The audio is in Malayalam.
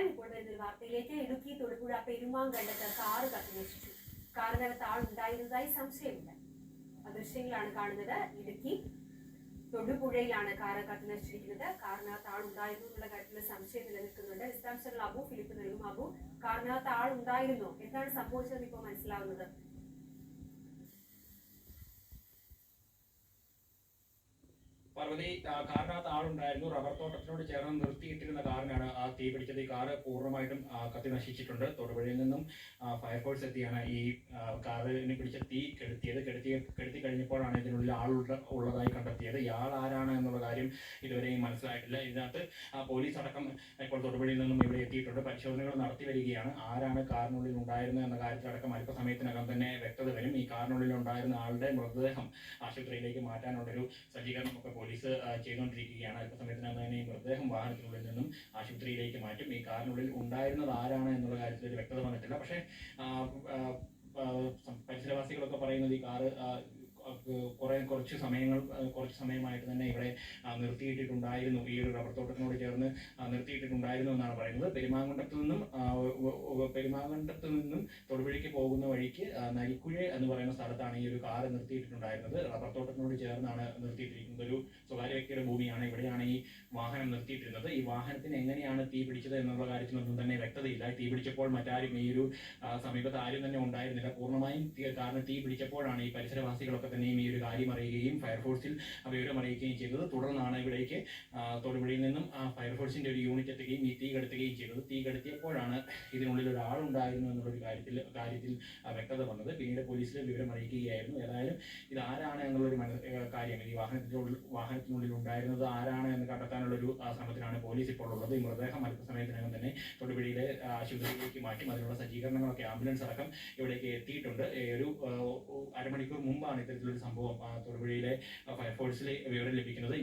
നമസ്കാരം. ഇപ്പോൾ വരുന്നൊരു വാർത്തയിലേക്ക്. ഇടുക്കി തൊടുപുഴ പെരുമാങ്കണ്ടത്ത് കാറ് കത്തിനശിച്ചു. കാറിനകത്ത് ആളുണ്ടായിരുന്നതായി സംശയമില്ല. ദൃശ്യങ്ങളാണ് കാണുന്നത്. ഇടുക്കി തൊടുപുഴയിലാണ് കാറ് കത്തിനശിച്ചിരിക്കുന്നത്. കാറിനകത്ത് ആളുണ്ടായിരുന്നു എന്നുള്ള കാര്യത്തിൽ സംശയം നിലനിൽക്കുന്നുണ്ട്. വിശദാംശങ്ങൾ അബു ഫിലിപ്പ് നൽകും. അബു, കാറിനകത്ത് ആളുണ്ടായിരുന്നോ? എന്താണ് സംഭവിച്ചതെന്ന് ഇപ്പോൾ മനസ്സിലാവുന്നത്? പാർവതി, കാറിനകത്ത് ആളുണ്ടായിരുന്നു. റബ്ബർ തോട്ടത്തിനോട് ചേർന്ന് നിർത്തിയിട്ടിരുന്ന കാറിനാണ് ആ തീ പിടിച്ചത്. ഈ കാറ് പൂർണ്ണമായിട്ടും കത്തി നശിച്ചിട്ടുണ്ട്. തൊടുപുഴയിൽ നിന്നും ഫയർഫോഴ്സ് എത്തിയാണ് ഈ കാറിന് പിടിച്ച തീ കെടുത്തി കഴിഞ്ഞപ്പോഴാണ് ഇതിനുള്ളിൽ ഉള്ളതായി കണ്ടെത്തിയത്. ഇയാൾ ആരാണ് എന്നുള്ള കാര്യം ഇതുവരെയും മനസ്സിലായിട്ടില്ല. ഇതിനകത്ത് പോലീസ് അടക്കം ഇപ്പോൾ തൊടുപുഴയിൽ നിന്നും ഇവിടെ എത്തിയിട്ടുണ്ട്. പരിശോധനകൾ നടത്തി വരികയാണ്. ആരാണ് കാറിനുള്ളിൽ ഉണ്ടായിരുന്നത് എന്ന കാര്യത്തിലടക്കം അല്പസമയത്തിനകം തന്നെ വ്യക്തത വരും. ഈ കാറിനുള്ളിൽ ഉണ്ടായിരുന്ന ആളുടെ മൃതദേഹം ആശുപത്രിയിലേക്ക് മാറ്റാനുള്ളൊരു സജ്ജീകരണമൊക്കെ പോലീസ് ചെയ്തുകൊണ്ടിരിക്കുകയാണ്. അല്പസമയത്തിനകം തന്നെ ഈ മൃതദേഹം വാഹനത്തിനുള്ളിൽ നിന്നും ആശുപത്രിയിലേക്ക് മാറ്റും. ഈ കാറിനുള്ളിൽ ഉണ്ടായിരുന്നത് ആരാണ് എന്നുള്ള കാര്യത്തിൽ ഒരു വ്യക്തത വന്നിട്ടില്ല. പക്ഷേ പരിസരവാസികളൊക്കെ പറയുന്നത് ഈ കാറ് കുറച്ച് സമയമായിട്ട് തന്നെ ഇവിടെ നിർത്തിയിട്ടിട്ടുണ്ടായിരുന്നു. ഈ ഒരു റബ്ബർ തോട്ടത്തിനോട് ചേർന്ന് നിർത്തിയിട്ടിട്ടുണ്ടായിരുന്നു എന്നാണ് പറയുന്നത്. പെരുമാങ്കണ്ടത്ത് നിന്നും തൊടുപുഴയ്ക്ക് പോകുന്ന വഴിക്ക് നരിക്കുഴ എന്ന് പറയുന്ന സ്ഥലത്താണ് ഈ ഒരു കാറ് നിർത്തിയിട്ടുണ്ടായിരുന്നത്. റബ്ബർ തോട്ടത്തിനോട് ചേർന്നാണ് നിർത്തിയിട്ടിരിക്കുന്നത്. ഒരു സ്വകാര്യ വ്യക്തിയുടെ ഭൂമിയാണ്. ഇവിടെയാണ് ഈ വാഹനം നിർത്തിയിട്ടിരുന്നത്. ഈ വാഹനത്തിന് എങ്ങനെയാണ് തീ പിടിച്ചത് എന്നുള്ള കാര്യത്തിലൊന്നും തന്നെ വ്യക്തതയില്ല. തീ പിടിച്ചപ്പോൾ മറ്റാരും ഈ ഒരു സമീപത്ത് ആരും തന്നെ ഉണ്ടായിരുന്നില്ല. പൂർണ്ണമായും കാരണം തീ പിടിച്ചപ്പോഴാണ് ഈ പരിസരവാസികളൊക്കെ തന്നെയും ഈ ഒരു കാര്യം അറിയുകയും ഫയർഫോഴ്സിൽ വിവരം അറിയിക്കുകയും ചെയ്തത്. തുടർന്നാണ് ഇവിടേക്ക് തൊടുപുഴയിൽ നിന്നും ഫയർഫോഴ്സിന്റെ ഒരു യൂണിറ്റ് എത്തുകയും ഈ തീ കെടുത്തുകയും ചെയ്തത്. തീ കെടുത്തിയപ്പോഴാണ് ഇതിനുള്ളിൽ ഒരാളുണ്ടായിരുന്നു എന്നുള്ളൊരു കാര്യത്തിൽ വ്യക്തത വന്നത്. പിന്നീട് പോലീസിൽ വിവരം അറിയിക്കുകയായിരുന്നു. ഏതായാലും ഇത് ആരാണ് എന്നുള്ളൊരു കാര്യം, ഈ വാഹനത്തിനുള്ളിൽ ഉണ്ടായിരുന്നത് ആരാണ് എന്ന് കണ്ടെത്താനുള്ളൊരു ശ്രമത്തിലാണ് പോലീസ് ഇപ്പോൾ ഉള്ളത്. ഈ മൃതദേഹം അല്പസമയത്തിനകം തന്നെ തൊടുപുഴയിലെ ആശുപത്രിയിലേക്ക് മാറ്റും. അതിനുള്ള സജ്ജീകരണങ്ങളൊക്കെ ആംബുലൻസ് അടക്കം ഇവിടേക്ക് എത്തിയിട്ടുണ്ട്. ഒരു അരമണിക്കൂർ മുമ്പാണ് ഇത്തരത്തിലൊരു സംഭവം തൊടുപുഴയിലെ ഫയർഫോഴ്സിലെ വിവരം ലഭിക്കുന്നത്.